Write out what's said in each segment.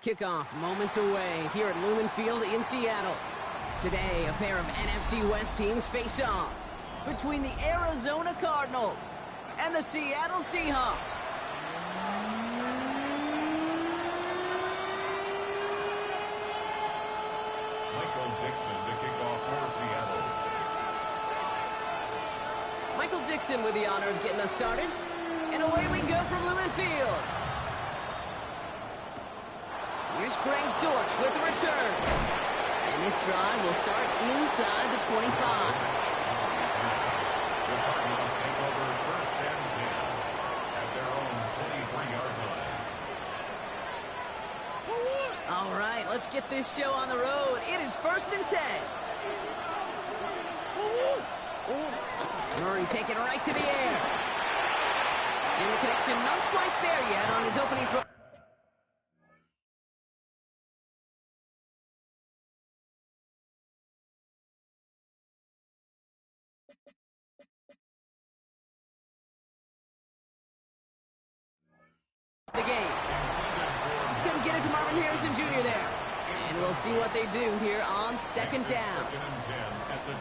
Kickoff moments away here at Lumen Field in Seattle. Today, a pair of NFC West teams face off between the Arizona Cardinals and the Seattle Seahawks. Michael Dixon to kick off for Seattle. Michael Dixon with the honor of getting us started. And away we go from Lumen Field. Here's Greg Dortch with the return. And this drive will start inside the 25. The Cardinals take over first and 10 at their own 23-yard line. All right, let's get this show on the road. It is first and 10. Murray taking it right to the air. And the connection not quite there yet on his opening throw. The game. Just couldn't get it to Marvin Harrison Jr. there. And we'll see what they do here on second down.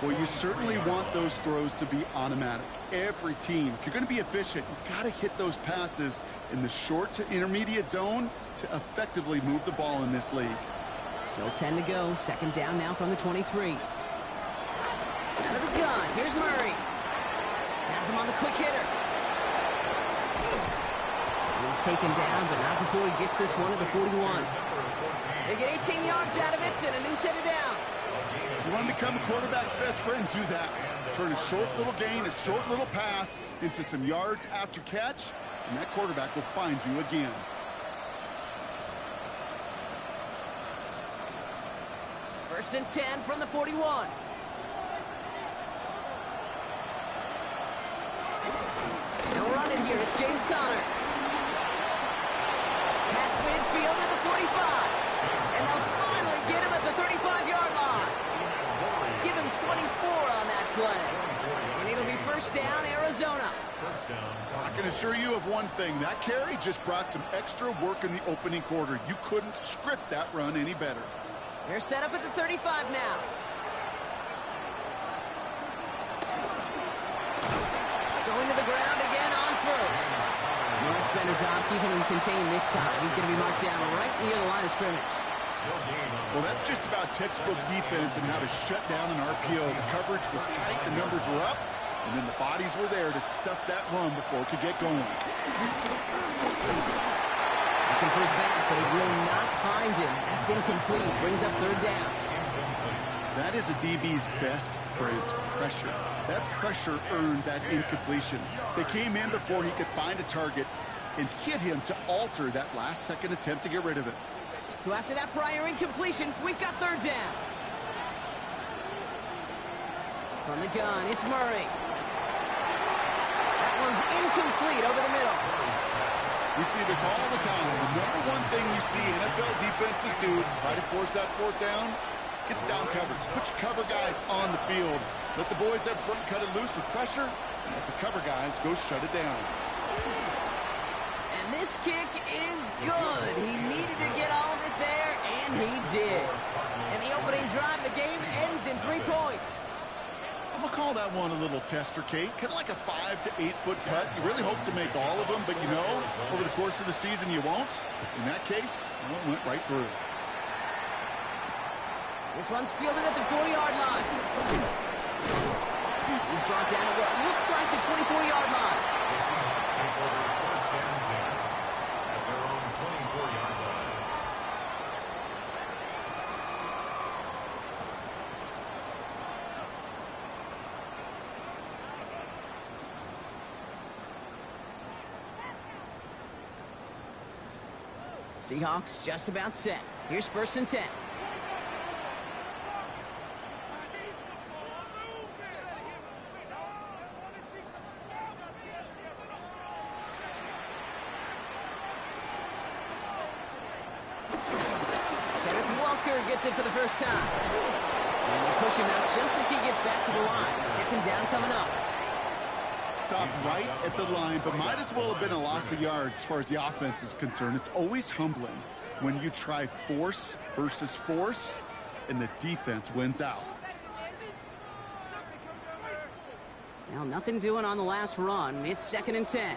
Well, you certainly want those throws to be automatic. Every team, if you're going to be efficient, you've got to hit those passes in the short to intermediate zone to effectively move the ball in this league. Still 10 to go. Second down now from the 23. Out of the gun. Here's Murray. Has him on the quick hitter. He's taken down, but not before he gets this one at the 41. They get 18 yards out of it and a new set of downs. You want to become a quarterback's best friend, do that. Turn a short little gain, a short little pass into some yards after catch, and that quarterback will find you again. First and 10 from the 41. They'll run it here. It's James Conner. Past midfield at the 45. And they'll finally get him at the 35-yard line. Give him 24 on that play. And it'll be first down, Arizona. I can assure you of one thing. That carry just brought some extra work in the opening quarter. You couldn't script that run any better. They're set up at the 35 now. Going to the ground again on first. Much better job keeping him contained this time. He's going to be marked down right near the line of scrimmage. Well, that's just about textbook defense and how to shut down an RPO. The coverage was tight, the numbers were up, and then the bodies were there to stuff that run before it could get going. Looking for his back, but he will not find him. That's incomplete. Brings up third down. That is a DB's best friend, pressure. That pressure earned that incompletion. They came in before he could find a target and hit him to alter that last-second attempt to get rid of it. So after that prior incompletion, we've got third down. From the gun, it's Murray. That one's incomplete over the middle. We see this all the time. The number one thing you see NFL defenses do, try to force that fourth down, it's down coverage. Put your cover guys on the field. Let the boys up front cut it loose with pressure, and let the cover guys go shut it down. And this kick is good. He needed to get all of it there, and he did. And the opening drive of the game ends in 3 points. I'm going to call that one a little tester, Kate. Kind of like a 5 to 8 foot putt. You really hope to make all of them, but you know, over the course of the season you won't. In that case, well, it went right through. This one's fielded at the 40-yard line. He's brought down at what looks like the 24-yard line. The Seahawks take over first and 10 at their own 24-yard line. Seahawks just about set. Here's 1st and 10. Gets it for the first time. And they push him out just as he gets back to the line. 2nd down coming up. Stopped right at the line, but might as well have been a loss of yards as far as the offense is concerned. It's always humbling when you try force versus force, and the defense wins out. Well, nothing doing on the last run. It's 2nd and 10.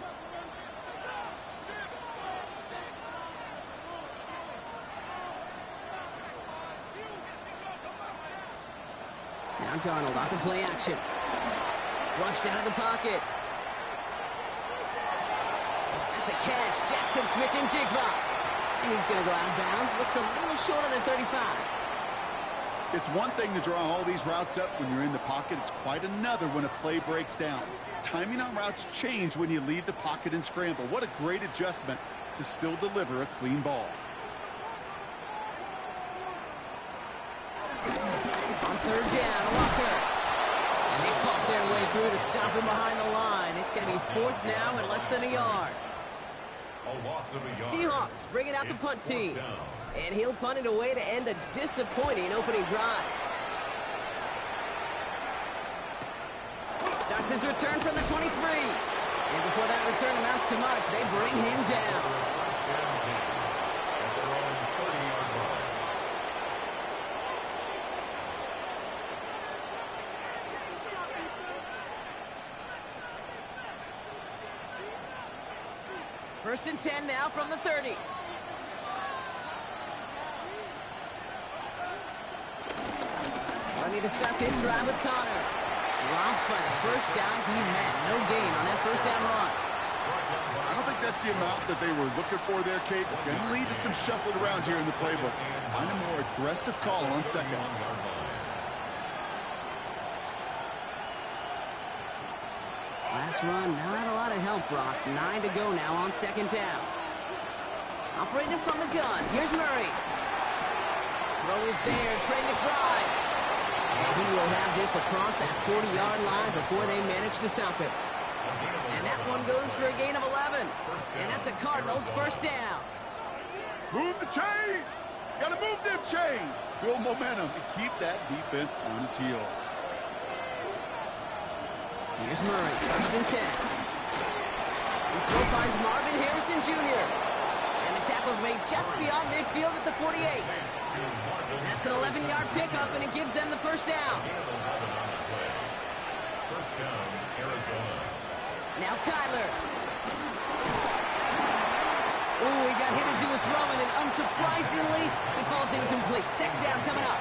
Now Darnold off the play action. Flushed out of the pocket. That's a catch. Jackson Smith-Njigba. And he's going to go out of bounds. Looks a little short of the 35. It's one thing to draw all these routes up when you're in the pocket. It's quite another when a play breaks down. Timing on routes change when you leave the pocket and scramble. What a great adjustment to still deliver a clean ball. On 3rd down, Walker. And they fought their way through to stop him behind the line. It's going to be 4th now and less than a yard. A loss of a yard. Seahawks bringing out the punt It's team. 4th down. And he'll punt it away to end a disappointing opening drive. Starts his return from the 23. And before that return amounts to much, they bring him down. First down team at their own 30-yard line. First and 10 now from the 30. Ready to start this drive with Connor. Drops by the first guy he met. No gain on that 1st down run. I don't think that's the amount that they were looking for there, Kate. Going to lead to some shuffling around here in the playbook. Find a more aggressive call on 2nd. Last run, not a lot of help, Brock. 9 to go now on 2nd down. Operating from the gun. Here's Murray. Throw is there. Trey McBride. And he will have this across that 40-yard line before they manage to stop him. And that one goes for a gain of 11. And that's a Cardinals 1st down. Move the chains! Got to move them chains! Build momentum and keep that defense on its heels. Here's Murray, 1st and 10. His throw finds Marvin Harrison Jr. And the tackle's made just beyond midfield at the 48. That's an 11-yard pickup, and it gives them the 1st down. First down, Arizona. Now Kyler. Ooh, he got hit as he was throwing, and unsurprisingly, he falls incomplete. 2nd down coming up.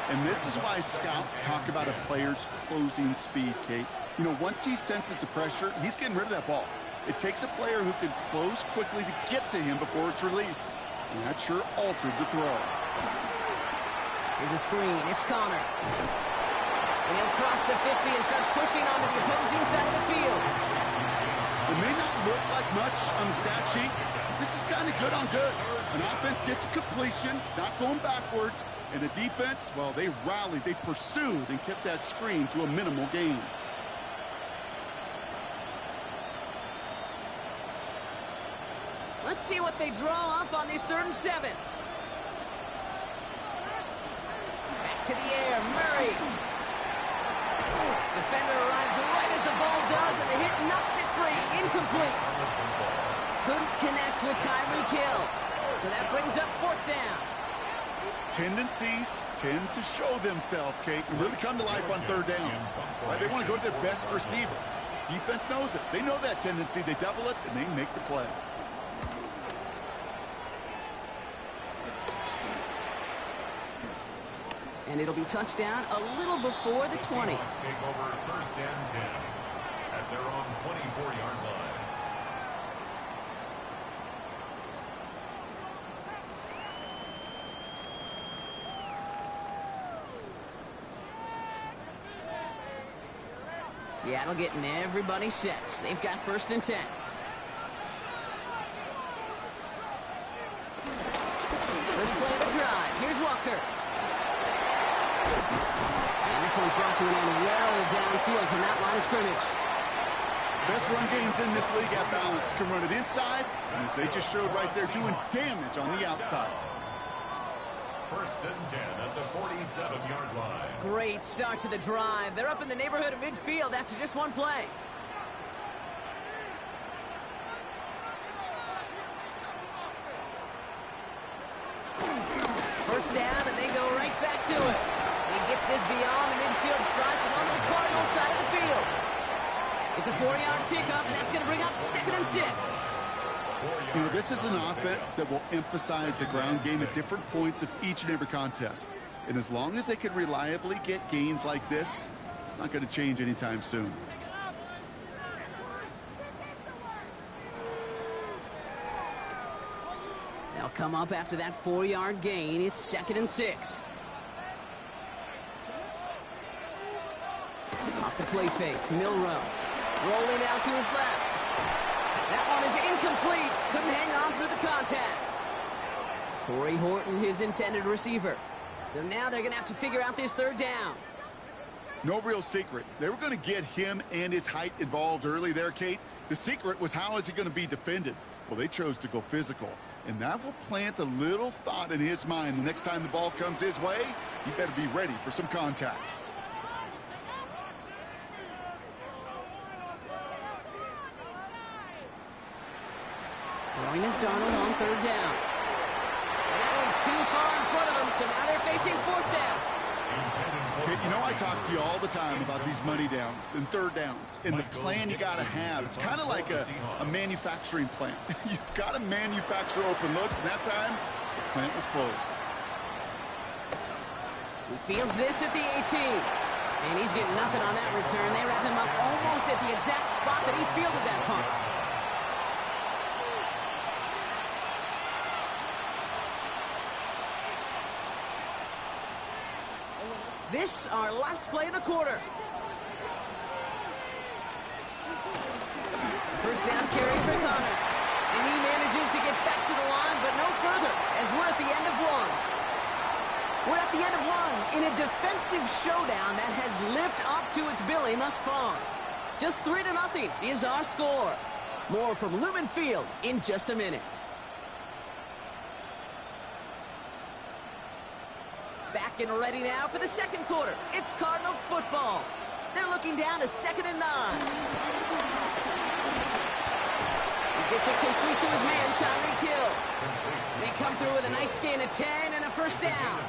And this is why scouts talk about a player's closing speed, Kate. You know, once he senses the pressure, he's getting rid of that ball. It takes a player who can close quickly to get to him before it's released. And that sure altered the throw. Here's a screen. It's Connor. And he'll cross the 50 and start pushing onto the opposing side of the field. It may not look like much on the stat sheet, but this is kind of good on good. An offense gets completion, not going backwards, and the defense, well, they rallied, they pursued, and kept that screen to a minimal gain. Let's see what they draw up on this 3rd and 7. Back to the air, Murray. Defender arrives right as the ball does, and the hit knocks it free. Incomplete. Couldn't connect with Tyreek Hill. So that brings up 4th down. Tendencies tend to show themselves, Kate, and really come to life on 3rd downs. Right? They want to go to their best receiver. Defense knows it. They know that tendency. They double it, and they make the play. And it'll be touchdown a little before the 20. Seahawks take over 1st and 10 at their own 24-yard line. Seattle getting everybody set. They've got 1st and 10. First play of the drive. Here's Walker. And this one's brought to an end well downfield from that line of scrimmage. Best run games in this league at balance. Can run it inside, and as they just showed right there, doing damage on the outside. First and 10 at the 47-yard line. Great start to the drive. They're up in the neighborhood of midfield after just one play. First down, and they go right back to it. He gets this beyond the midfield stripe and onto the Cardinals side of the field. It's a 4-yard pickup, and that's going to bring up 2nd and 6. You know, this is an offense that will emphasize the ground game at different points of each and every contest. And as long as they can reliably get gains like this, it's not going to change anytime soon. They'll come up after that 4-yard gain. It's 2nd and 6. Off the play fake, Milrow. Rolling out to his left. That one is incomplete. Couldn't hang on through the contact. Torrey Horton, his intended receiver. So now they're going to have to figure out this 3rd down. No real secret. They were going to get him and his height involved early there, Kate. The secret was, how is he going to be defended? Well, they chose to go physical. And that will plant a little thought in his mind. The next time the ball comes his way, he better be ready for some contact. Throwing is Darnold on 3rd down. And that one's too far in front of him, so now they're facing 4th down. Okay, you know, I talk to you all the time about these money downs and 3rd downs and the plan you got to have. It's kind of like a manufacturing plant. You've got to manufacture open looks, and that time, the plant was closed. He fields this at the 18. And he's getting nothing on that return. They wrap him up almost at the exact spot that he fielded that punt. This, our last play of the quarter. First down carry for Connor. And he manages to get back to the line, but no further, as we're at the end of one. We're at the end of one in a defensive showdown that has lived up to its billing thus far. Just 3-0 is our score. More from Lumen Field in just a minute. Back and ready now for the 2nd quarter. It's Cardinals football. They're looking down to 2nd and 9. He gets it complete to his man, Tyreek Hill. They come through with a nice gain of 10 and a first down.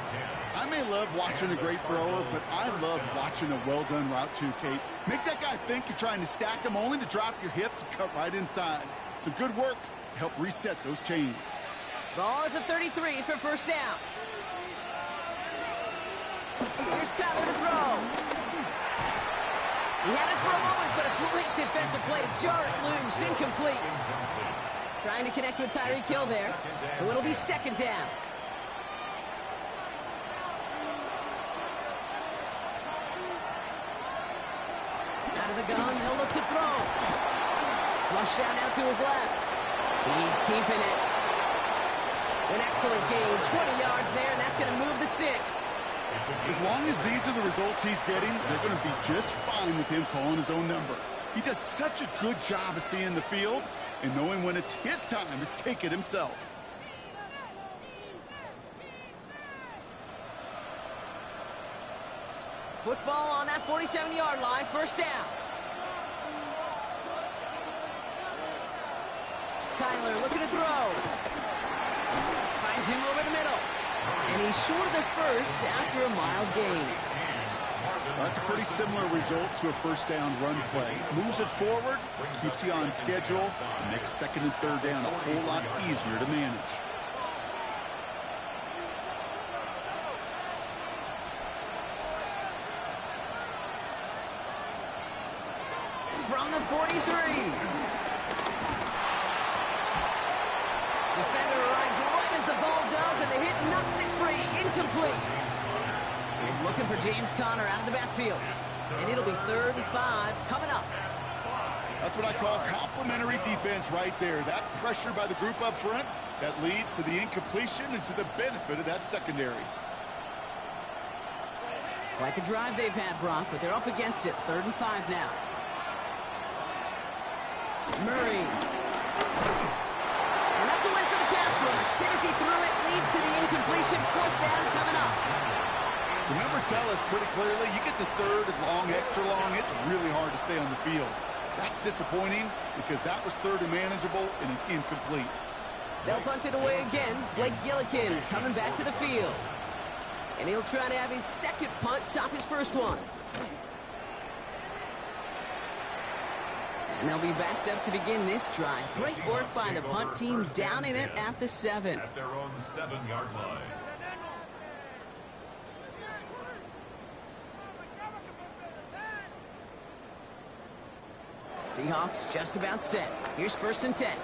I may love watching a great thrower, but I love watching a well-done route too, Kate. Make that guy think you're trying to stack him, only to drop your hips and cut right inside. Some good work to help reset those chains. Ball at the 33 for first down. Here's Kyler to throw. He had it for a moment, but a great defensive play to jar it loose. Incomplete. Trying to connect with Tyreek Hill there. So it'll be 2nd down. Out of the gun, he'll look to throw. Flush down now to his left. He's keeping it. An excellent gain. 20 yards there, and that's going to move the sticks. As long as these are the results he's getting, they're going to be just fine with him calling his own number. He does such a good job of seeing the field and knowing when it's his time to take it himself. Football on that 47-yard line, first down. Kyler looking to throw. Finds him over the middle. And he's short of the first after a mild gain. That's a pretty similar result to a first down run play. Moves it forward, keeps you on schedule, and makes 2nd and 3rd down a whole lot easier to manage. From the 43. Defender arrives right as the ball does, and the hit knocks it free. Incomplete. He's looking for James Conner out of the backfield. And it'll be 3rd and 5 coming up. That's what I call complimentary defense right there. That pressure by the group up front That leads to the incompletion and to the benefit of that secondary. Quite the drive they've had, Brock, but they're up against it. 3rd and 5 now. Murray. And that's a win for the pass rush. Hit as he threw it, leads to the incompletion. 4th down coming up. The numbers tell us pretty clearly, you get to 3rd and long, extra long, it's really hard to stay on the field. That's disappointing because that was 3rd and manageable and an incomplete. They'll punt it away again. Blake Gillikin coming back to the field. And he'll try to have his 2nd punt top his 1st one. And they'll be backed up to begin this drive. Great work by the punt team, down in it at the 7. At their own 7-yard line. Seahawks just about set. Here's 1st and 10.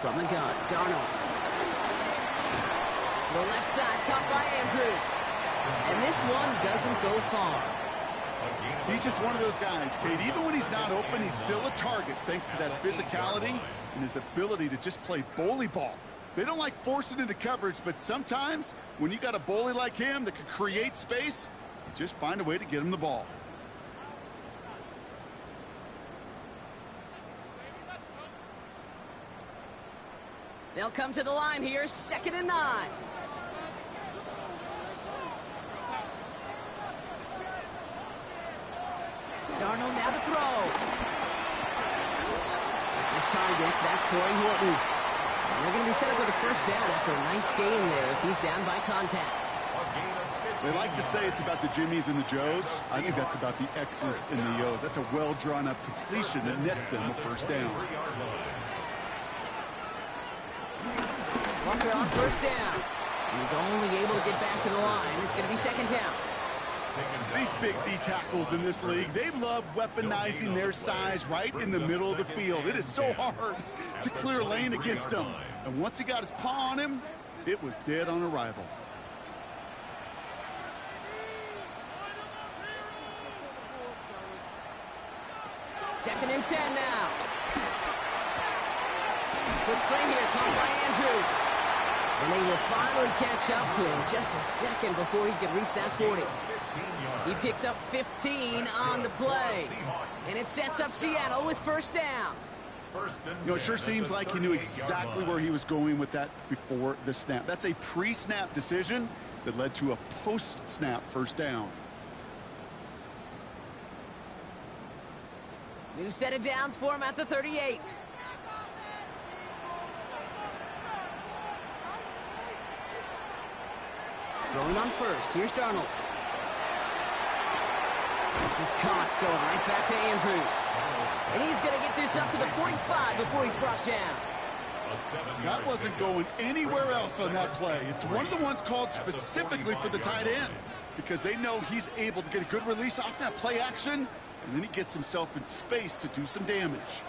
From the gun, Darnold. The left side caught by Andrews. And this one doesn't go far. He's just one of those guys, Kate. Even when he's not open, he's still a target thanks to that physicality and his ability to just play bully ball. They don't like forcing into coverage, but sometimes when you got a bully like him that can create space, you just find a way to get him the ball. They'll come to the line here, 2nd and 9. Darnold now to throw. That's his target. That's Torrey Horton. And they're going to be set up with a 1st down after a nice gain there as he's down by contact. They like to say it's about the Jimmies and the Joes. I think that's about the X's and the O's. That's a well-drawn-up completion that nets them a 1st down. Walker on 1st down. He's only able to get back to the line. It's going to be 2nd down. These big D tackles in this league, they love weaponizing their size right in the middle of the field. It is so hard to clear lane against him. And once he got his paw on him, it was dead on arrival. Second and 10 now. Quick sling here, caught by Andrews. And they will finally catch up to him just a second before he could reach that 40. He picks up 15 on the play. And it sets up Seattle with 1st down. You know, it sure seems like he knew exactly where he was going with that before the snap. That's a pre-snap decision that led to a post-snap 1st down. New set of downs for him at the 38. Going on 1st. Here's Darnold. This is Cox going right back to Andrews. And he's going to get this up to the 45 before he's brought down. That wasn't going anywhere else on that play. It's one of the ones called specifically for the tight end because they know he's able to get a good release off that play action, and then he gets himself in space to do some damage.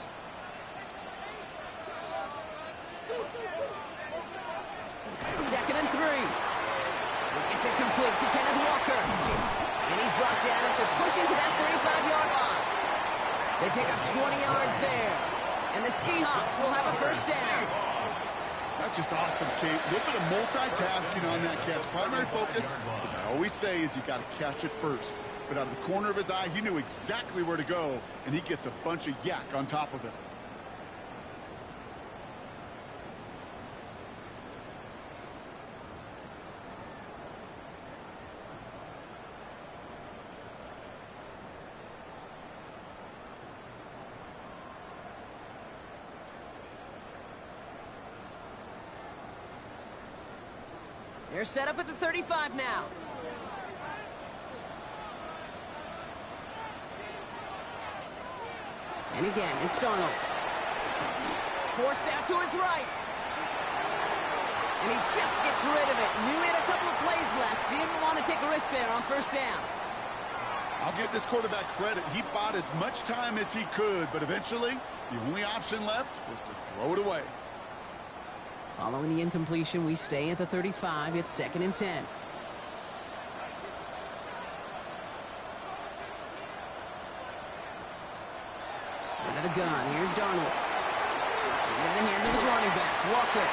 Second and 3. It's a complete to Kenneth Walker. And he's brought down after pushing to that 35-yard line. They pick up 20 yards there. And the Seahawks will have a 1st down. That's just awesome, Kate. A little bit of multitasking on that catch. Primary focus, as I always say, is you got to catch it first. But out of the corner of his eye, he knew exactly where to go, and he gets a bunch of yak on top of it. They're set up at the 35 now. And again, it's Darnold. Forced out to his right. And he just gets rid of it. Knew he had a couple of plays left. Didn't want to take a risk there on 1st down. I'll give this quarterback credit. He bought as much time as he could, but eventually, the only option left was to throw it away. Following the incompletion, we stay at the 35. It's 2nd and 10. of the gun. Here's Darnold. Into the hands of his running back, Walker.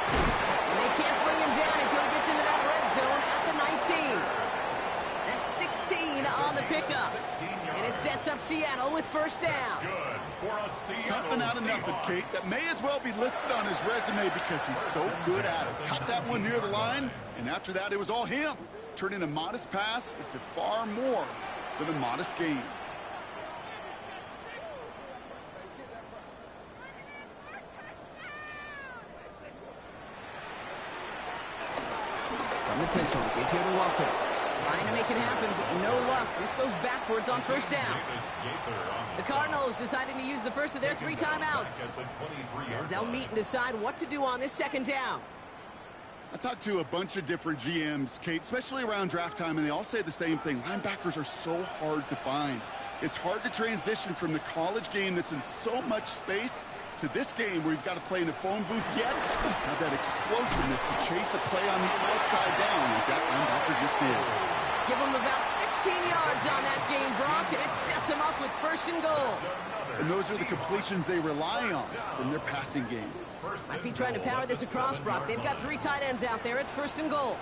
And they can't bring him down until he gets into that red zone at the 19. That's 16 on the pickup. And it sets up Seattle with first down. Something out of nothing, Kate. That may as well be listed on his resume because he's so good at it. Caught that one near the line, and after that, it was all him. Turning a modest pass into far more than a modest gain. From the pistol, give here to Walker. Trying to make it happen, but no luck. This goes backwards on first down. The Cardinals deciding to use the first of their 3 timeouts, as they'll meet and decide what to do on this second down. I talked to a bunch of different GMs, Kate, especially around draft time, and they all say the same thing. Linebackers are so hard to find. It's hard to transition from the college game that's in so much space to this game where you've got to play in a phone booth yet have that explosiveness to chase a play on the outside down like that linebacker just did. Give him about 16 yards on that game, Brock, and it sets him up with first and goal. And those are the completions they rely on from their passing game. Might be trying to power this across, Brock. They've got 3 tight ends out there. It's first and goal.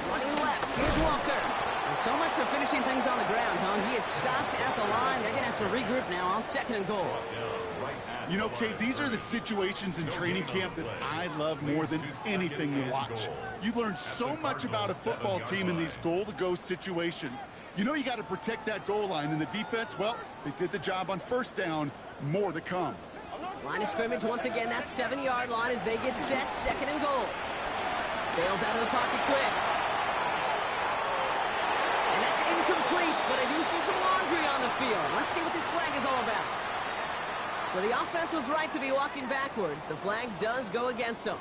Running left. Here's Walker. So much for finishing things on the ground, huh? He is stopped at the line. They're going to have to regroup now on second and goal. You know, Kate, these are the situations in training camp that I love more than anything to watch. You learn so much about a football team in these goal-to-go situations. You know you got to protect that goal line, and the defense, well, they did the job on first down. More to come. Line of scrimmage once again, that 7-yard line as they get set, second and goal. Bails out of the pocket quick. And that's incomplete, but I do see some laundry on the field. Let's see what this flag is all about. So the offense was right to be walking backwards. The flag does go against them.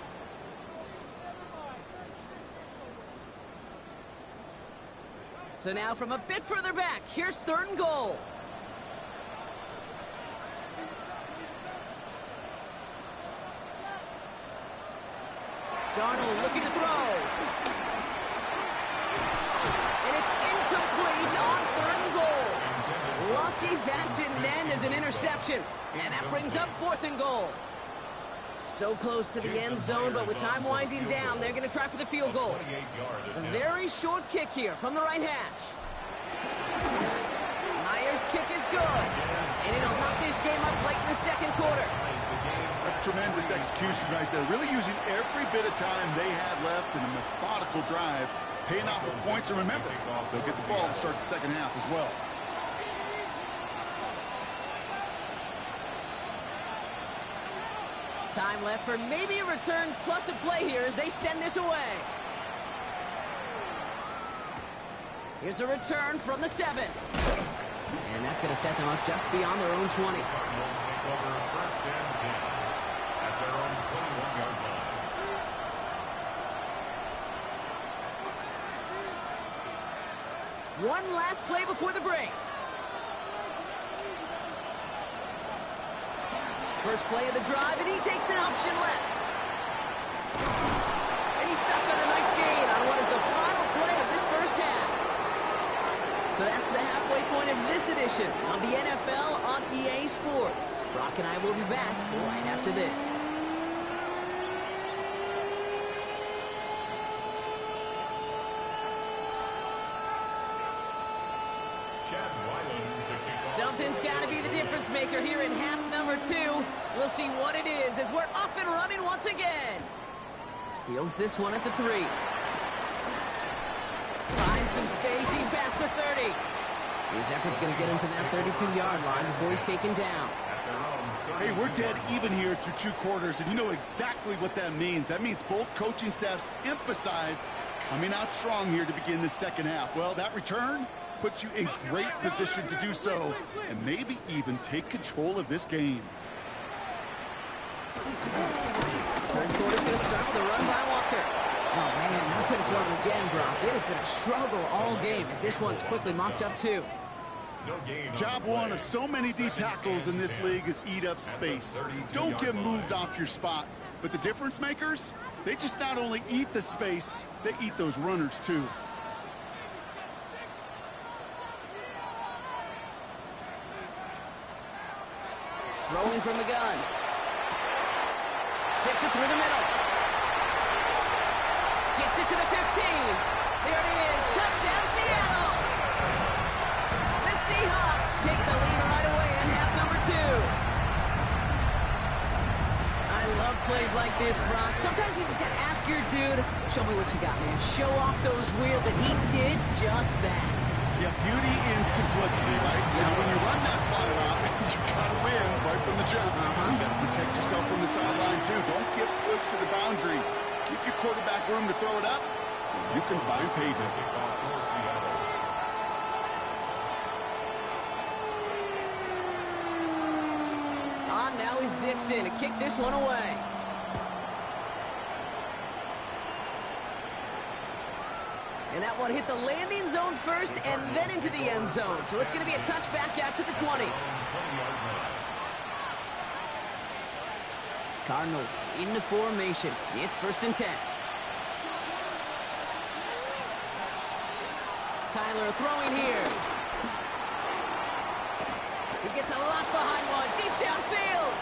So now from a bit further back, here's third and goal. Darnold looking to throw. And it's incomplete on third and goal. Lucky that didn't end as an interception. And that brings up fourth and goal. So close to the end zone, but with time winding down, they're going to try for the field goal. A very short kick here from the right hash. Myers' kick is good. And it'll knock this game up late in the second quarter. That's tremendous execution right there. Really using every bit of time they had left in a methodical drive, paying off with points. And remember, they'll get the ball to start the second half as well. Time left for maybe a return plus a play here as they send this away. Here's a return from the 7. And that's going to set them up just beyond their own 20. One last play before the break. First play of the drive, and he takes an option left. And he's stuck on a nice gain on what is the final play of this first half. So that's the halfway point of this edition of the NFL on EA Sports. Brock and I will be back right after this. Something's got to be the difference maker here in half number 2. We'll see what it is as we're up and running once again. Fields this one at the 3. Finds some space. He's past the 30. His effort's going to get him to that 32-yard line before he's taken down. Hey, we're dead even here through 2 quarters, and you know exactly what that means. That means both coaching staffs emphasized coming out strong here to begin the second half. Well, that return puts you in great position to do so and maybe even take control of this game. Third quarter's going to start with a run by Walker. Oh, man, nothing for him again, Brock. It has been a struggle all game as this one's quickly mopped up, too. Job one of so many D tackles in this league is eat up space. Don't get moved off your spot. But the difference makers, they just not only eat the space, they eat those runners too. Throwing from the gun. Fits it through the middle. Gets it to the 15. There it is. Touchdown, Seattle. The Seahawks take the lead right away in half number 2. I love plays like this, Brock. Sometimes you just got to ask your dude, show me what you got, man. Show off those wheels, and he did just that. Yeah, beauty in simplicity, right? Now, when you run that flat out, you got to win right from the jump. You got to protect yourself from the sideline, too. Don't get pushed to the boundary. Keep your quarterback room to throw it up. You can find pavement. Now is Dixon to kick this one away. And that one hit the landing zone first and then into the end zone. So it's going to be a touchback out to the 20. Cardinals into formation. It's 1st and 10. Kyler throwing here. He gets a lot behind one, deep downfield.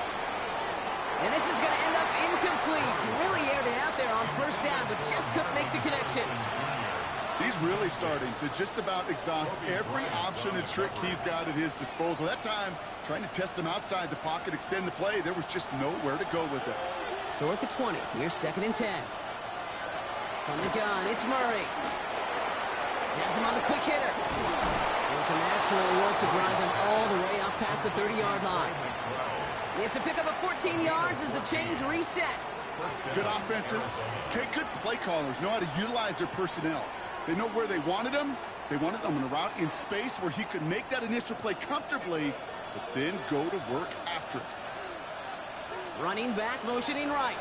And this is going to end up incomplete. He really aired it out there on 1st down, but just couldn't make the connection. He's really starting to just about exhaust every option and trick he's got at his disposal. That time, trying to test him outside the pocket, extend the play, there was just nowhere to go with it. So at the 20, here's 2nd and 10. From the gun, it's Murray. Has him on the quick hitter. And some excellent work to drive them all the way up past the 30-yard line. It's a pickup of 14 yards as the chains reset. Good offenses. Okay, good play callers know how to utilize their personnel. They know where they wanted him. They wanted him on a route in space where he could make that initial play comfortably, but then go to work after it. Running back, motioning right.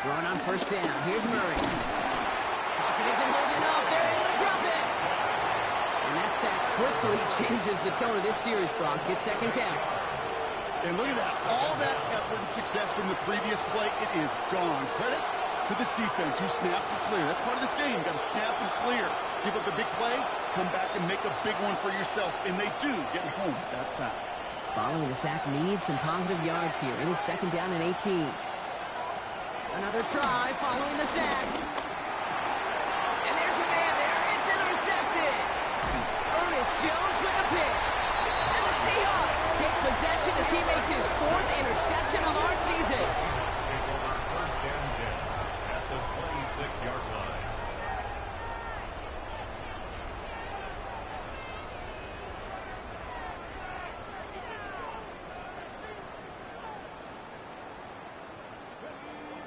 Run on 1st down. Here's Murray. Pocket isn't holding up. They're able to drop it. And that sack quickly changes the tone of this series, Brock. It's 2nd down. And look at that. All that effort and success from the previous play, it is gone. Credit to this defense who snapped and clear. That's part of this game. You got to snap and clear. Give up a big play, come back and make a big one for yourself. And they do get home with that sack. Following the sack needs some positive yards here. It is 2nd down and 18. Another try following the sack. And there's a man there. It's intercepted. Ernest Jones with a pick. And the Seahawks take possession as he makes his 4th interception of our season. Seahawks take over 1st and 10 at the 26-yard line.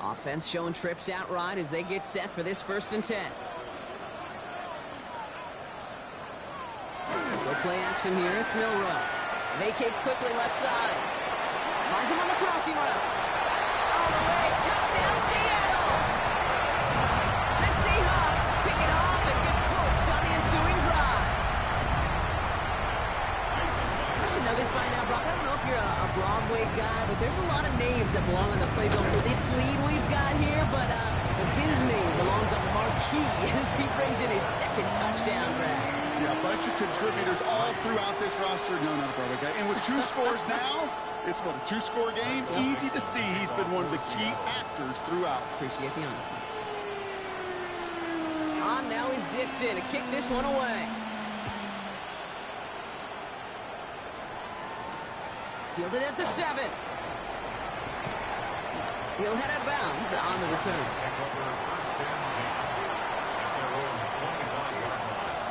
Offense showing trips out right as they get set for this 1st and 10. Good play action here. It's Milrow. Vacates quickly left side. Finds him on the crossing route. All the way. Touchdown, Seattle. The Seahawks pick it off and get points on the ensuing drive. I should know this by now, Brock. I don't know if you're a Broadway guy, but there's a lot of names that belong on the playbill for this lead we've got here, but his name belongs on the marquee as he brings in his 2nd touchdown grab. Yeah, a bunch of contributors all throughout this roster. No, not a Broadway guy. And with 2 scores now, it's what, a 2-score game? Easy to see he's been one of the key actors throughout. Appreciate the honesty. On now is Dixon to kick this one away. Fielded at the 7. He'll head out of bounds on the return. Take over 1st and 10 at their own 25-yard line.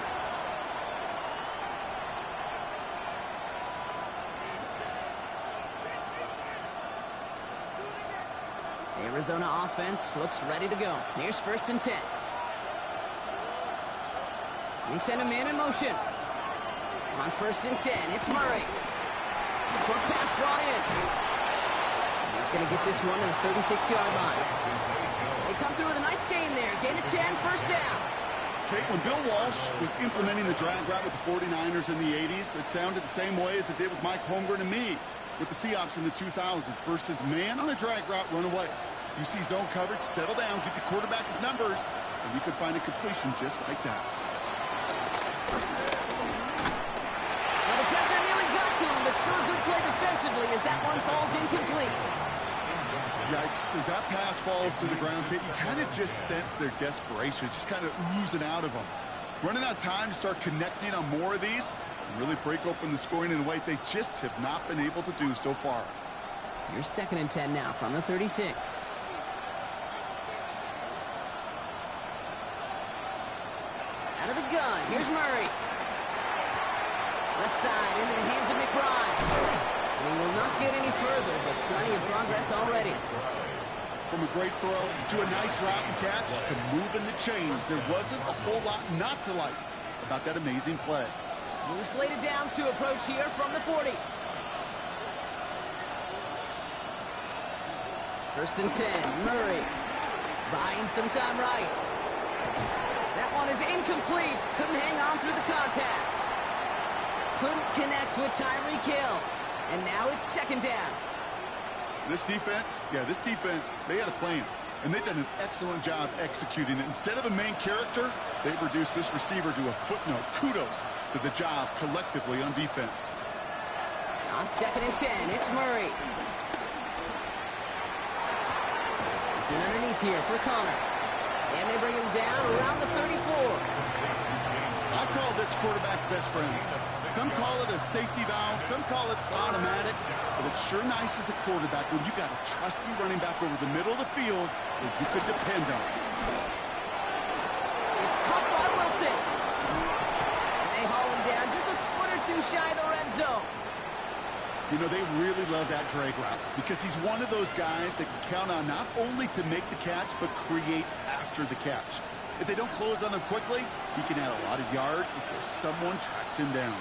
Arizona offense looks ready to go. Here's 1st and 10. They send a man in motion. On 1st and 10, it's Murray. Short pass brought in. He's going to get this one to the 36-yard line. They come through with a nice gain there. Gain of 10, 1st down. Okay, when Bill Walsh was implementing the drag route with the 49ers in the 80s, it sounded the same way as it did with Mike Holmgren and me. with the Seahawks in the 2000s versus man on a drag route run away. You see zone coverage, settle down, get the quarterback his numbers, and you could find a completion just like that. Well, the pressure nearly got to him, but still a good play defensively as that one falls incomplete. Yikes, as that pass falls to the ground, you kind of just sense their desperation, just kind of oozing out of them. Running out of time to start connecting on more of these and really break open the scoring in a way they just have not been able to do so far. Here's 2nd and 10 now from the 36. Out of the gun, here's Murray. Left side into the hands of McBride. And he will not get any further, but plenty of progress already. From a great throw to a nice route and catch to moving the chains, there wasn't a whole lot not to like about that amazing play. Loose laid downs to approach here from the 40. 1st and 10, Murray. Buying some time right. That one is incomplete. Couldn't hang on through the contact. Couldn't connect with Tyreek Hill. And now it's 2nd down. This defense, they had a plan. And they've done an excellent job executing it. Instead of a main character, they've reduced this receiver to a footnote. Kudos to the job collectively on defense. On 2nd and 10, it's Murray. Looking underneath here for Connor. And they bring him down around the 34. I call this quarterback's best friend. Some call it a safety valve, some call it automatic, but it's sure nice as a quarterback when you got a trusty running back over the middle of the field that you could depend on. It's caught by Wilson. And they haul him down just a foot or two shy of the red zone. You know, they really love that drag route because he's one of those guys that can count on not only to make the catch, but create after the catch. If they don't close on him quickly, he can add a lot of yards before someone tracks him down.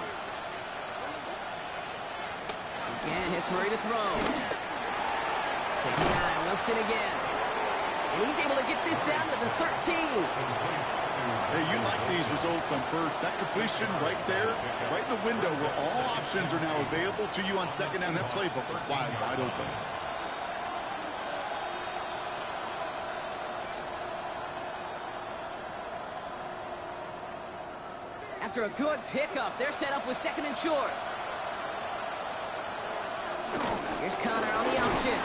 Again, hits Murray to throw. 2nd down, Wilson again. And he's able to get this down to the 13. Hey, you like these results on first. That completion right there, right in the window where all options are now available to you on 2nd down. That playbook is wide open. After a good pickup, they're set up with 2nd and short. Here's Connor on the option.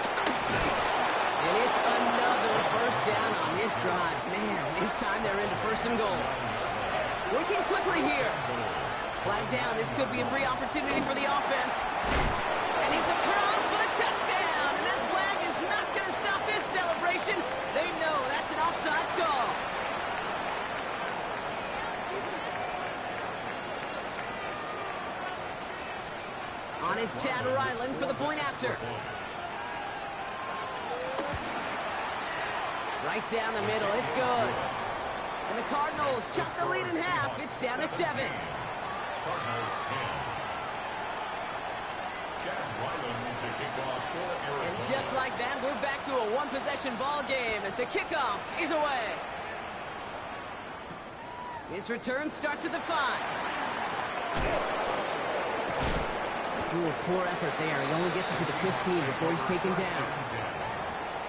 And it's another first down on this drive. Man, this time they're into 1st and goal. Working quickly here. Flag down. This could be a free opportunity for the offense. And he's across for the touchdown. And that flag is not going to stop this celebration. They know that's an offsides call. On is Chad Ryland for the point after. Right down the middle, it's good. And the Cardinals chop the lead in half. It's down to 7. Cardinals 10. Chad Ryland to kick off for Arizona. And just like that, we're back to a one-possession ball game as the kickoff is away. His return starts at the 5. Ooh, poor effort there. He only gets it to the 15 before he's taken down.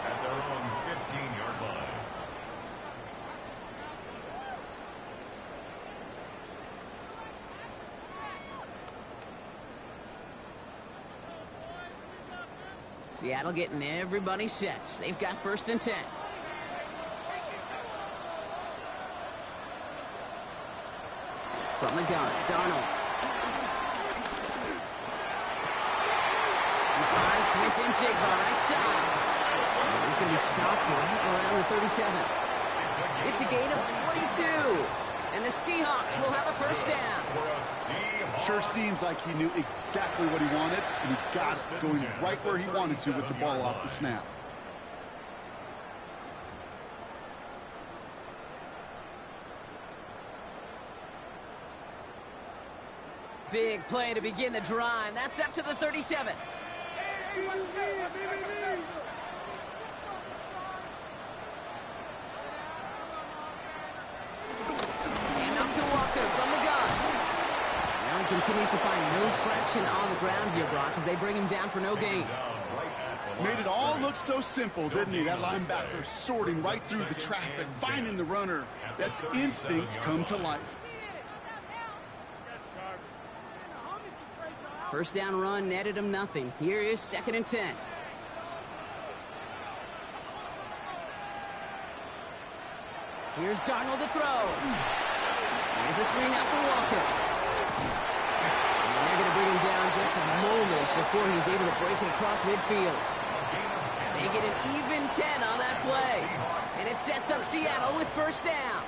At their own 15-yard line. Seattle getting everybody set. They've got 1st and 10. From the gun, Darnold. Smith-Njigba right side. He's going to be stopped right around the 37. It's a gain of 22. And the Seahawks will have a 1st down. Sure seems like he knew exactly what he wanted, and he got it going right where he wanted to with the ball off the snap. Big play to begin the drive. That's up to the 37. And up to Walker from the gun. Now he can continues to find no traction on the ground here, Brock, as they bring him down for no gain. Made it all look so simple, didn't he? That linebacker sorting right through the traffic, finding the runner. That's instincts come to life. First down run netted him nothing. Here is 2nd and 10. Here's Darnold to throw. Here's a screen out for Walker. And they're going to bring him down just a moment before he's able to break it across midfield. They get an even 10 on that play. And it sets up Seattle with first down.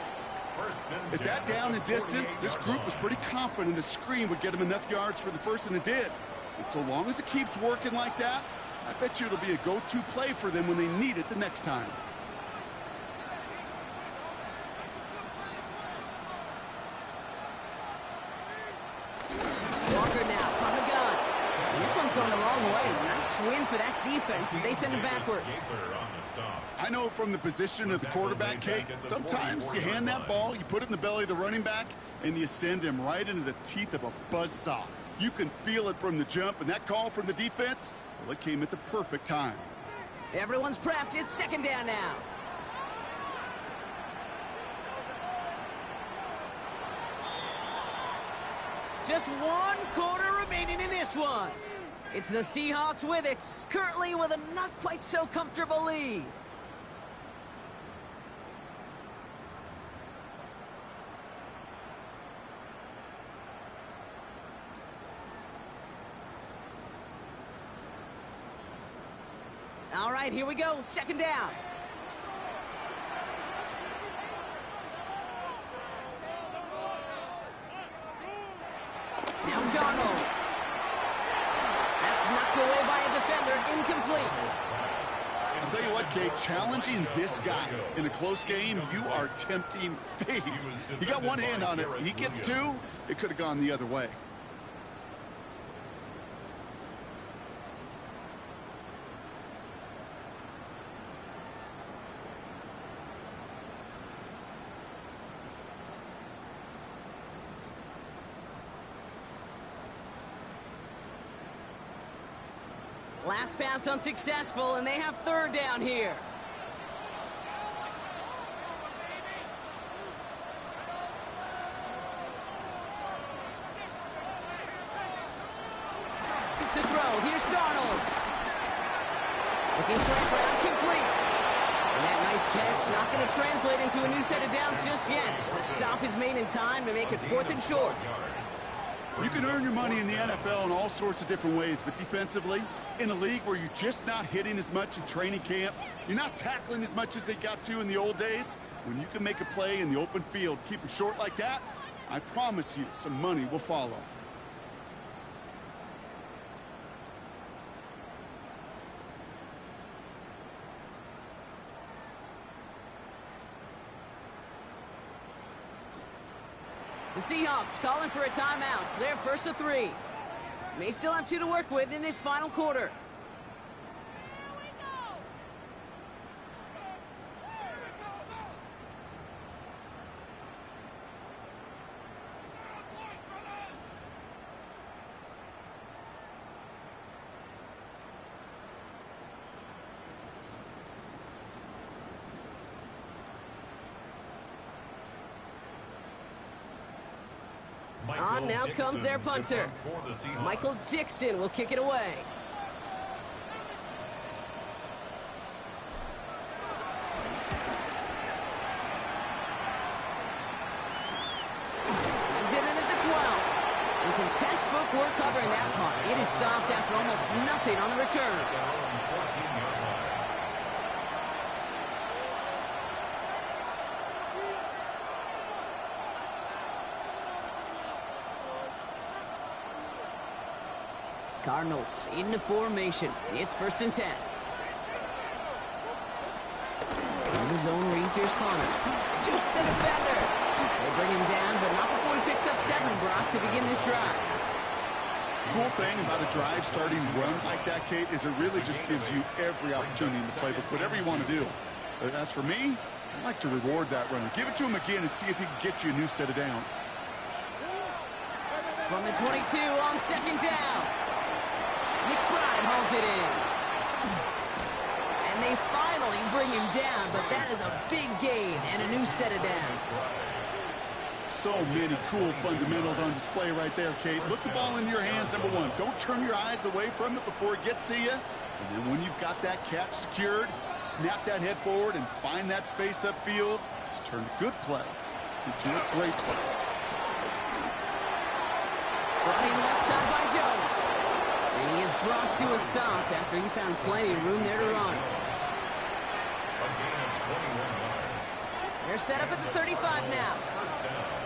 At that down and distance, this group was pretty confident a screen would get him enough yards for the first, and it did. And so long as it keeps working like that, I bet you it'll be a go-to play for them when they need it the next time. Walker now from the gun. And this one's going the wrong way. Nice win for that defense as they send him backwards. I know from the position of the quarterback, Kate, sometimes you hand that ball, you put it in the belly of the running back, and you send him right into the teeth of a buzzsaw. You can feel it from the jump, and that call from the defense, well, it came at the perfect time. Everyone's prepped. It's 2nd down now. Just 1 quarter remaining in this one. It's the Seahawks with it, currently with a not quite so comfortable lead. All right, here we go. 2nd down. Now Darnold. That's knocked away by a defender. Incomplete. I'll tell you what, Kate, challenging this guy in a close game, you are tempting fate. He got one hand on it. He gets two, it could have gone the other way. Last pass unsuccessful, and they have 3rd down here. To throw, here's Darnold. Looking slant route, complete. And that nice catch not going to translate into a new set of downs just yet. The stop is made in time to make it 4th and short. You can earn your money in the NFL in all sorts of different ways, but defensively, in a league where you're just not hitting as much in training camp, you're not tackling as much as they got to in the old days, when you can make a play in the open field, keep them short like that, I promise you some money will follow. The Seahawks calling for a timeout. So they're 1st and 3. May still have 2 to work with in this final quarter. On now comes their punter. Michael Dixon will kick it away. Brings it in at the 12. And some textbook work covering that punt. It is stopped after almost nothing on the return. Cardinals into formation. It's 1st and 10. In the zone read, here's Connor. Juke the defender. They bring him down, but not before he picks up 7, Brock, to begin this drive. Cool thing about a drive starting run like that, Kate, is it really just gives you every opportunity in the playbook, whatever you want to do. But as for me, I like to reward that runner. Give it to him again and see if he can get you a new set of downs. From the 22 on second down. McBride hauls it in. And they finally bring him down, but that is a big gain and a new set of downs. So many cool fundamentals on display right there, Kate. Look the ball in your hands, number one. Don't turn your eyes away from it before it gets to you. And then when you've got that catch secured, snap that head forward and find that space upfield to turn a good play into a great play. Running left side by Jones. And he is brought to a stop after he found plenty of room there to run. A gain of 21 yards. They're set up at the 35 now. First down.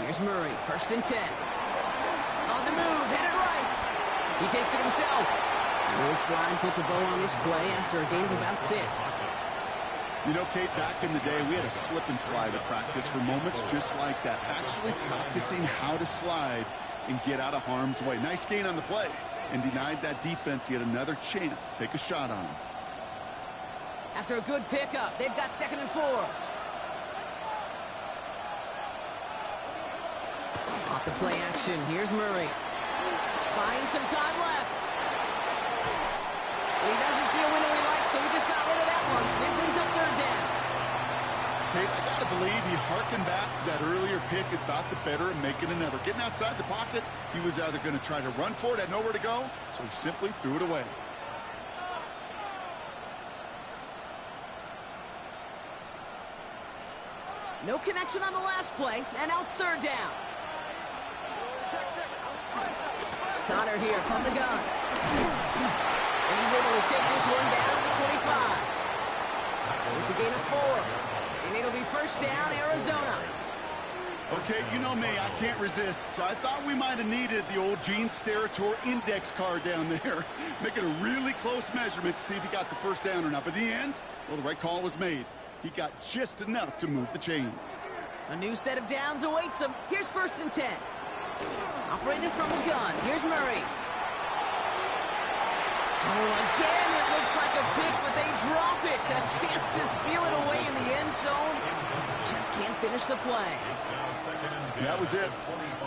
Here's Murray, 1st and 10. On the move, headed right. He takes it himself. And his slide puts a bow on this play after a gain of about 6. You know, Kate, back in the day, we had a slip and slide at practice for moments just like that. Actually practicing how to slide and get out of harm's way. Nice gain on the play. And denied that defense yet another chance to take a shot on him. After a good pickup, they've got 2nd and 4. Off the play action, here's Murray. Buying some time left. He doesn't see a window he likes, so he just got rid of that one. It brings up 3rd down. Kate, I got to believe he harkened back to that earlier pick and thought the better of making another. Getting outside the pocket, he was either going to try to run for it, had nowhere to go, so he simply threw it away. No connection on the last play, and now it's 3rd down. Connor here from the gun. And he's able to take this one down to the 25. It's a gain of 4. And it'll be 1st down, Arizona. Okay, you know me, I can't resist. I thought we might have needed the old Gene Steratore index card down there. Making a really close measurement to see if he got the 1st down or not. But in the end, well, the right call was made. He got just enough to move the chains. A new set of downs awaits him. Here's 1st and 10. Operated from the gun. Here's Murray. Oh, again, it looks like a pick, but they drop it. A chance to steal it away in the end zone. Just can't finish the play. That was it.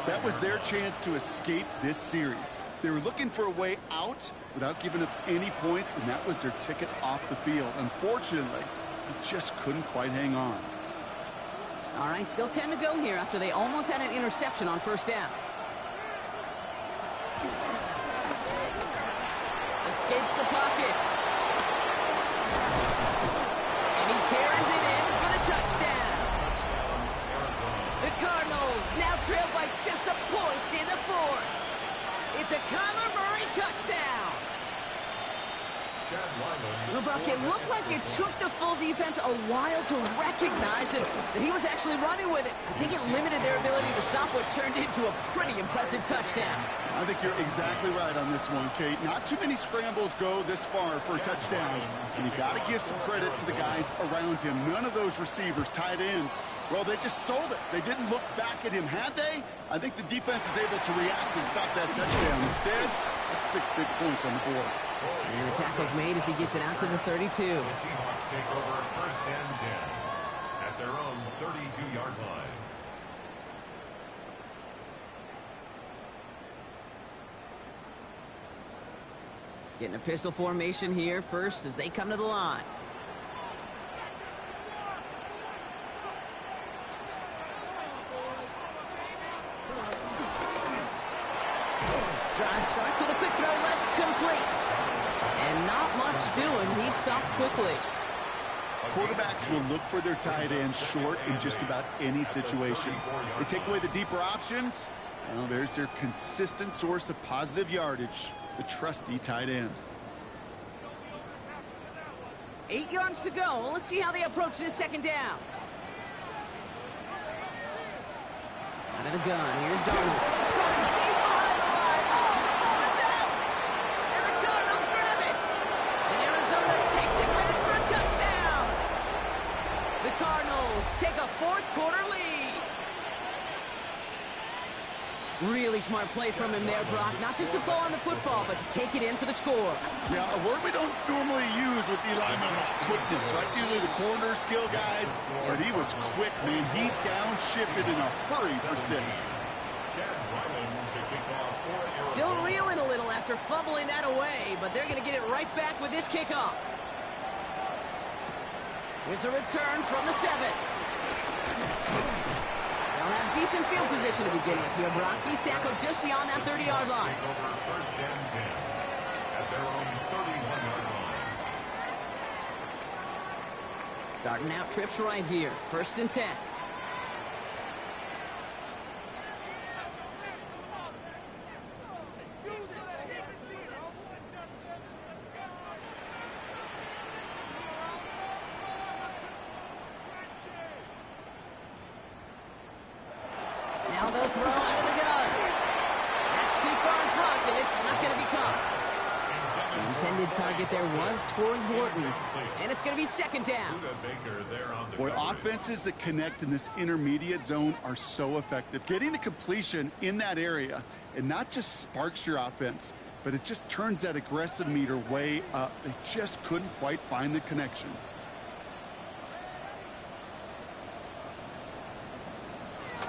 That was their chance to escape this series. They were looking for a way out without giving up any points, and that was their ticket off the field. Unfortunately, they just couldn't quite hang on. All right, still 10 to go here after they almost had an interception on 1st down. Escapes the pocket. And he carries it in for the touchdown. The Cardinals now trail by just a point in the 4th. It's a Kyler Murray touchdown. Well, Buck, it looked like it took the full defense a while to recognize that he was actually running with it. I think it limited their ability to stop what turned into a pretty impressive touchdown. I think you're exactly right on this one, Kate. Not too many scrambles go this far for a touchdown, and you got to give some credit to the guys around him. None of those receivers, tight ends, well, they just sold it. They didn't look back at him. Had they? I think the defense is able to react and stop that touchdown. Instead, that's 6 big points on the board. And the tackle's made as he gets it out to the 32. The Seahawks take over 1st and 10 at their own 32-yard line. Getting a pistol formation here first as they come to the line. Drive start to the quick throw left, complete. And not much doing. He stopped quickly. Quarterbacks will look for their tight ends short in just about any situation. They take away the deeper options. Well, there's their consistent source of positive yardage, the trusty tight end. 8 yards to go. Let's see how they approach this 2nd down. Out of the gun. Here's Darnold. Deep behind the line. Oh, the ball is out. And the Cardinals grab it. And Arizona takes it back for a touchdown. The Cardinals take a 4th quarter lead. Really smart play from him there, Brock. Not just to fall on the football, but to take it in for the score. Yeah, a word we don't normally use with the lineman, quickness, right? Usually the corner skill guys, but he was quick, man. He downshifted in a hurry for 6. Still reeling a little after fumbling that away, but they're going to get it right back with this kickoff. Here's a return from the 7. They'll have decent field position to begin with here, Brock. He's tackled just beyond that 30-yard line. First and 10 at their own 31-yard line. Starting out trips right here. First and 10. Now they'll throw out of the gun. That's too far in front, and it's not going to be caught. The intended target there was Torrey Horton, and it's going to be second down. Boy, offenses that connect in this intermediate zone are so effective. Getting a completion in that area, and not just sparks your offense, but it just turns that aggressive meter way up. They just couldn't quite find the connection.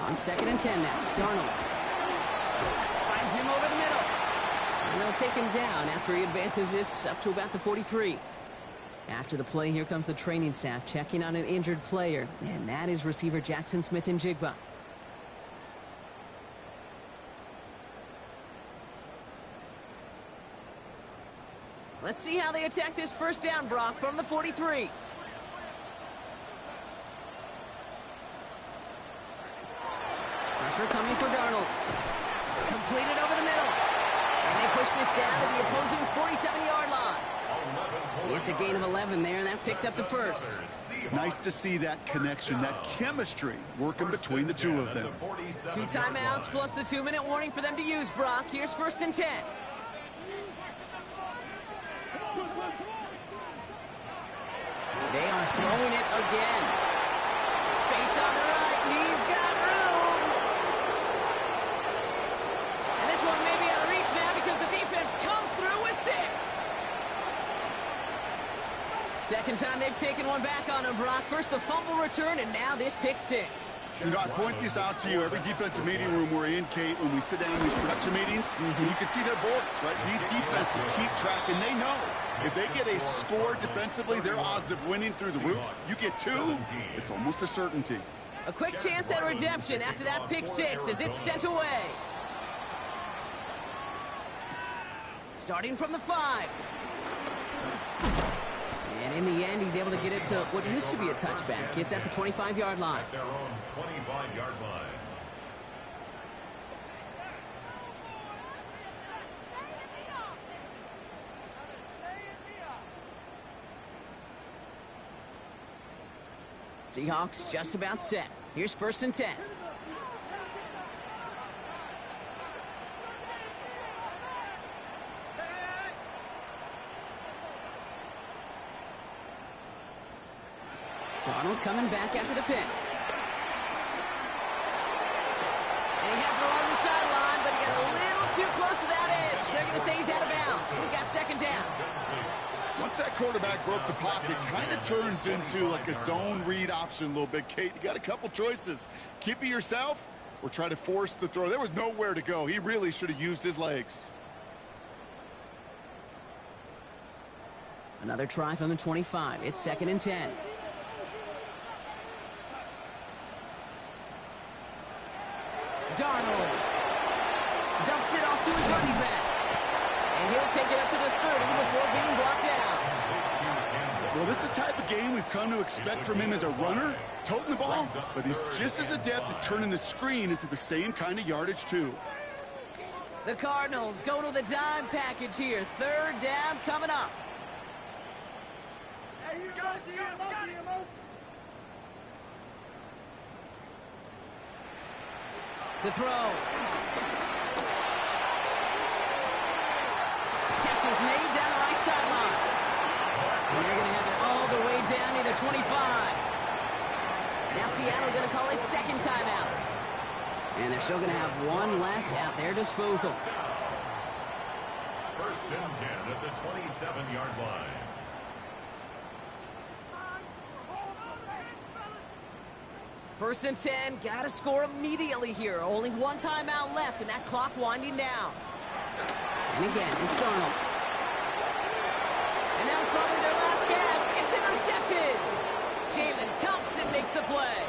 On second and 10 now, Darnold finds him over the middle. And they'll take him down after he advances this up to about the 43. After the play, here comes the training staff checking on an injured player. And that is receiver Jackson Smith-Njigba. Let's see how they attack this first down, Brock, from the 43. Pressure coming for Darnold. Completed over the middle. And they push this down to the opposing 47-yard line. It's a gain of 11 there, and that picks up the first. Nice to see that connection, that chemistry working between the two of them. 2 timeouts plus the 2-minute warning for them to use, Brock. Here's first and 10. They are throwing it again. Space on the right. He's got room. And this one may be out of reach now because the defense comes through with 6. Second time they've taken one back on him, Brock. First the fumble return, and now this pick 6. You know, I point this out to you every defensive meeting room we're in, Kate, when we sit down in these production meetings. You can see their boards, right? These defenses keep track, and they know if they get a score defensively, their odds of winning through the roof. You get 2, it's almost a certainty. A quick chance at redemption after that pick 6 as it's sent away. Starting from the 5. And in the end, he's able to get it to what used to be a touchback. It's at the 25-yard line. At their own 25-yard line. Seahawks just about set. Here's first and 10. Darnold coming back after the pick. And he has it along the sideline, but he got a little too close to that edge. They're going to say he's out of bounds. We've got second down. Once that quarterback broke the pocket, kind of turns into like a zone read option a little bit, Kate. You got a couple choices. Keep it yourself or try to force the throw. There was nowhere to go. He really should have used his legs. Another try from the 25. It's second and 10. Darnold dumps it off to his running back. And he'll take it up to the 30 before being brought down. Well, this is the type of game we've come to expect from him as a runner, toting the ball, but he's just as adept at turning the screen into the same kind of yardage, too. The Cardinals go to the dime package here. Third down coming up. Hey, you guys, to throw. Catch is made down the right sideline. And they're going to have it all the way down near the 25. Now Seattle going to call it second timeout. And they're still going to have one left at their disposal. First and 10 at the 27-yard line. First and 10, got to score immediately here. Only one timeout left, and that clock winding down. And again, it's Darnold. And that was probably their last gasp. It's intercepted. Jalen Thompson makes the play.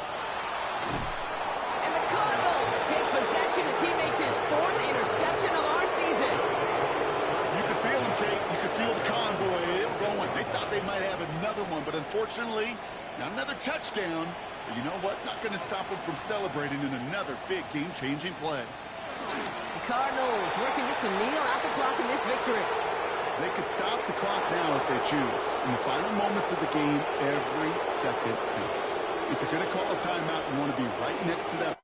And the Cardinals take possession as he makes his 4th interception of our season. You could feel him, Kate. You could feel the convoy. It was going. They thought they might have another one, but unfortunately, not another touchdown. But you know what? Not going to stop them from celebrating in another big game-changing play. The Cardinals working just to kneel out the clock in this victory. They could stop the clock now if they choose. In the final moments of the game, every second counts. If you're going to call a timeout, you want to be right next to that.